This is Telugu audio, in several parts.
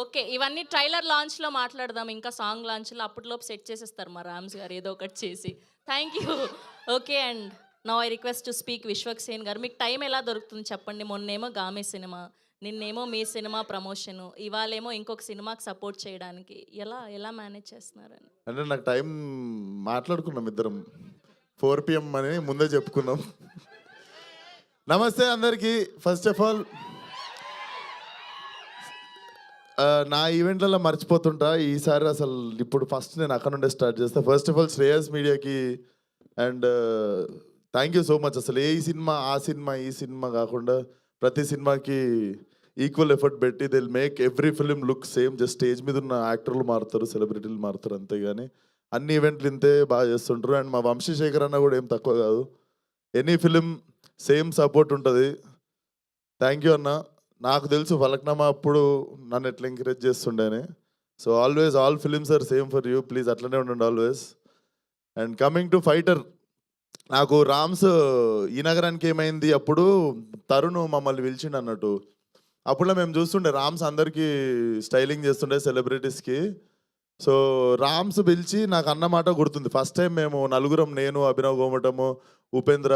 ఓకే. ఇవన్నీ ట్రైలర్ లాంచ్‌లో మాట్లాడదాం. ఇంకా సాంగ్ లాంచ్‌లో అప్పటిలోపు సెట్ చేసేస్తారు మా రామ్స్ గారు ఏదో ఒకటి చేసి. Thank you. Okay. And now I request to speak Vishwaksen గారు. మీకు టైం ఎలా దొరుకుతుంది చెప్పండి? మొన్నేమో 'గామి' సినిమా, నిన్నేమో మీ సినిమా ప్రమోషను, ఇవాళేమో ఇంకొక సినిమాకి సపోర్ట్ చేయడానికి. ఎలా మేనేజ్ చేస్తున్నారని? అంటే నాకు టైం మాట్లాడుకున్నాం ఇద్దరం 4 PM అని ముందే చెప్పుకున్నాం. నమస్తే అందరికీ. ఫస్ట్ ఆఫ్ ఆల్ నా ఈవెంట్లలో మర్చిపోతుంటా. ఈసారి అసలు ఇప్పుడు ఫస్ట్ నేను అక్కడ నుండే స్టార్ట్ చేస్తా. ఫస్ట్ ఆఫ్ ఆల్ శ్రేయస్ మీడియాకి and thank you so much. అసలు ఏ సినిమా ఆ సినిమా ఈ సినిమా కాకుండా ప్రతి సినిమాకి ఈక్వల్ ఎఫర్ట్ పెట్టి దిల్ make every film look same. Just stage మీద ఉన్న యాక్టర్లు మారుతారు, సెలబ్రిటీలు మారుతారు అంతేగాని అన్ని ఈవెంట్లు ఇంతే బాగా చేస్తుంటారు. అండ్ మా వంశీశేఖర్ అన్న కూడా ఏం తక్కువ కాదు. ఎనీ ఫిలిం సేమ్ సపోర్ట్ ఉంటుంది. థ్యాంక్ యూ అన్న. నాకు తెలుసు ఫలక్నామా అప్పుడు నన్ను ఎట్లా ఎంకరేజ్ చేస్తుండేని. So always all films are same for you. Please అట్లనే ఉండండి always. And coming to Fighter, నాకు రామ్స్ ఈ నగరానికి ఏమైంది అప్పుడు తరుణ్ మమ్మల్ని పిలిచిండు అన్నట్టు. అప్పుడులో మేము చూస్తుండే రామ్స్ అందరికీ స్టైలింగ్ చేస్తుండే సెలబ్రిటీస్కి. సో రామ్స్ పిలిచి నాకు అన్నమాట గుర్తుంది. ఫస్ట్ టైం మేము నలుగురం, నేను, అభినవ్ గోమటము, ఉపేంద్ర,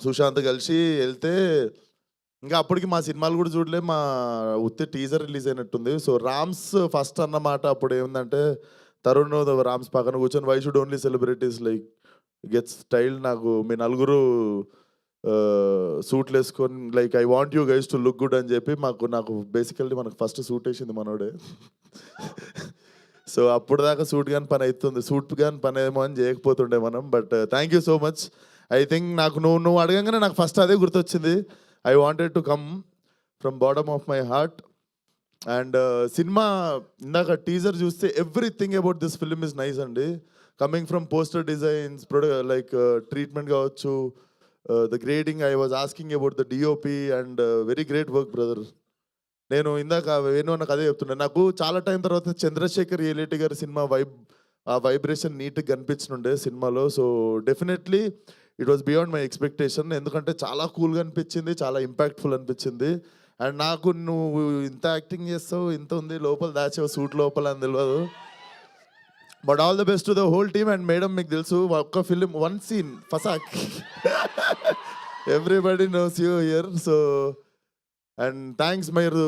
సుశాంత్ కలిసి వెళ్తే ఇంకా అప్పటికి మా సినిమాలు కూడా చూడలే, మా ఉత్తే టీజర్ రిలీజ్ అయినట్టుంది. సో రామ్స్ ఫస్ట్ అన్నమాట అప్పుడు ఏముందంటే తరుణ్ రామ్స్ పక్కన కూర్చొని why should only celebrities like get style. నాకు మీ నలుగురు సూట్లు వేసుకొని like I want you guys to look good అని చెప్పి నాకు బేసికల్లీ మనకు ఫస్ట్ సూట్ వేసింది మనోడే. సో అప్పుడు దాకా సూట్ కానీ పని అవుతుంది, సూట్ కానీ పని ఏమో అని చేయకపోతుండే మనం. But thank you so much. I think నాకు నువ్వు అడగంగానే నాకు ఫస్ట్ అదే గుర్తొచ్చింది. I wanted to come from bottom of my heart. And cinema ఇందాక టీజర్ చూస్తే everything about this film is nice అండి. Coming from poster designs, like treatment కావచ్చు, the grading. I was asking about the DOP and very great work brother. నేను ఇందాక వేణు నాకు అదే చెప్తుండే. నాకు చాలా టైం తర్వాత చంద్రశేఖర్ ఏలేటి గారి సినిమా ఆ వైబ్రేషన్ నీట్గా కనిపించనుండే సినిమాలో. So definitely it was beyond my expectation. ఎందుకంటే చాలా కూల్గా అనిపించింది, చాలా ఇంపాక్ట్ఫుల్ అనిపించింది. అండ్ నాకు నువ్వు ఇంత యాక్టింగ్ చేస్తావు, ఇంత ఉంది లోపల దాచావు సూట్ లోపల అని తెలియదు. But all the best to the whole team. And madam మీకు తెలుసు ఒక్క ఫిలిం వన్ సీన్ ఫసాక్ everybody knows you here. So and thanks మీరు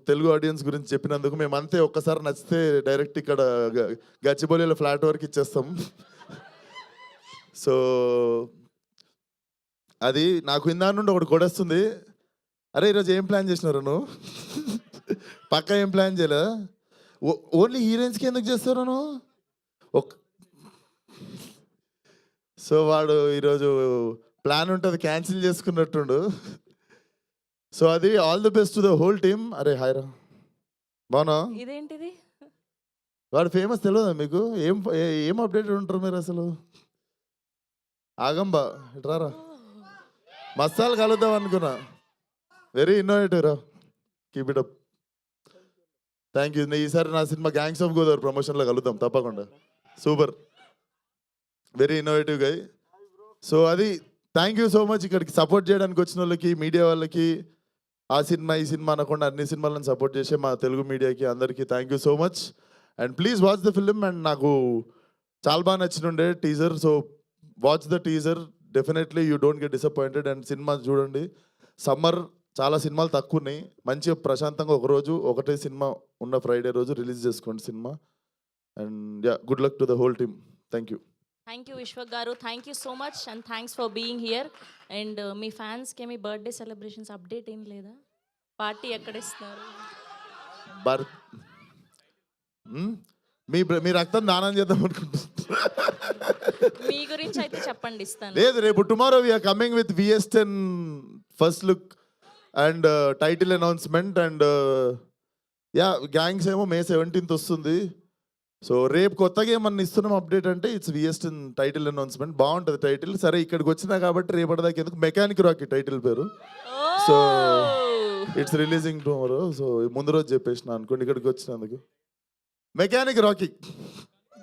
తెలుగు ఆడియన్స్ గురించి చెప్పినందుకు. మేము అంతే ఒక్కసారి నచ్చితే డైరెక్ట్ ఇక్కడ గచ్చిబౌలిలో ఫ్లాట్ వరకు ఇచ్చేస్తాం. సో అది నాకు ఇందా నుండి ఒకటి కొడేస్తుంది. అరే ఈరోజు ఏం ప్లాన్ చేసినారు నువ్వు? పక్క ఏం ప్లాన్ చేయలే? ఓన్లీ హీరోయిన్స్కి ఎందుకు చేస్తారు నువ్వు? సో వాడు ఈరోజు ప్లాన్ ఉంటుంది క్యాన్సిల్ చేసుకున్నట్టుండు. సో అది all the best to the whole team. అరే హాయ్రా, బాగున్నా? ఇదేంటిది? వాడు ఫేమస్ తెలియదా మీకు? ఏం అప్డేట్ ఉంటారు మీరు అసలు? ఆగంబా ఇట్రారా, మసాలు కలుద్దాం అనుకున్నా. వెరీ ఇన్నోవేటివ్ రా, keep it up. Thank you. ఈసారి నా సినిమా గ్యాంగ్స్ ఆఫ్ గోదావరి ప్రమోషన్లో కలుద్దాం తప్పకుండా. సూపర్, వెరీ ఇన్నోవేటివ్ గై. సో అది థ్యాంక్ యూ సో మచ్. ఇక్కడికి సపోర్ట్ చేయడానికి వచ్చిన వాళ్ళకి, మీడియా వాళ్ళకి, ఆ సినిమా ఈ సినిమా అనకుండా అన్ని సినిమాలను సపోర్ట్ చేసే మా తెలుగు మీడియాకి అందరికీ thank you so much. And please watch the film. And నాకు చాలా బాగా నచ్చినుండే teaser. So watch the teaser, definitely you don't get disappointed. And cinema చూడండి. సమ్మర్ చాలా సినిమాలు తక్కువ ఉన్నాయి. మంచిగా ప్రశాంతంగా ఒకరోజు ఒకటే సినిమా ఉన్న ఫ్రైడే రోజు రిలీజ్ చేసుకోండి cinema. And yeah, good luck to the whole team. Thank you. Thank you Vishwak గారు. Thank you so much and thanks for being here. And మీ ఫ్యాన్స్కి మీ బర్త్డే సెలబ్రేషన్స్ అప్డేట్ ఏం లేదా? పార్టీ ఎక్కడ ఇస్తున్నారు? బర్ మీ రక్తం దానం చేద్దాం అనుకుంటున్నా. మీ గురించి అయితే చెప్పండి, ఇస్తాను. లేదు, రేపు tomorrow we're coming with VS10 first look and title announcement. And ya, gangs ఏమో May 17th వస్తుంది. సో రేపు కొత్తగా ఏమన్నా ఇస్తున్నాం అప్డేట్ అంటే ఇట్స్ VS10 టైటిల్ అనౌన్స్మెంట్. బాగుంటుంది టైటిల్. సరే ఇక్కడికి వచ్చినా కాబట్టి రేపటిదాకా ఎందుకు, మెకానిక్ రాకీ టైటిల్ పేరు. So it's releasing tomorrow. So ముందు రోజు చెప్పేసిన అనుకోండి ఇక్కడికి వచ్చినందుకు. Mechanic Rocky.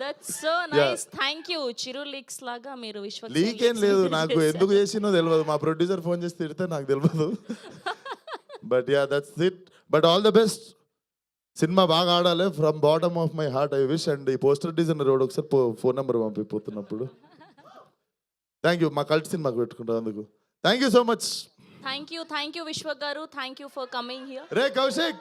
That's so nice. Thank you. Chiru leaks లాగా మీరు విశ్వక్ లీక్ ఏం లేదు, నాకు ఎందుకు చేసినో తెలియదు. మా ప్రొడ్యూసర్ ఫోన్ చేసి తిడితే నాకు తెలియదు. But yeah, that's it. But all the best. Cinema బాగా ఆడాలి from bottom of my heart I wish. And ఈ పోస్టర్ డిజైనర్ రోడ్ ఒకసారి ఫోన్ నెంబర్ పంపిపోతున్నప్పుడు. థ్యాంక్ యూ, మా కల్ట్ సినిమాకి పెట్టుకుంటాం అందుకు. Thank you so much. Thank you Vishwak గారు, thank you for coming here. రే కౌశిక్.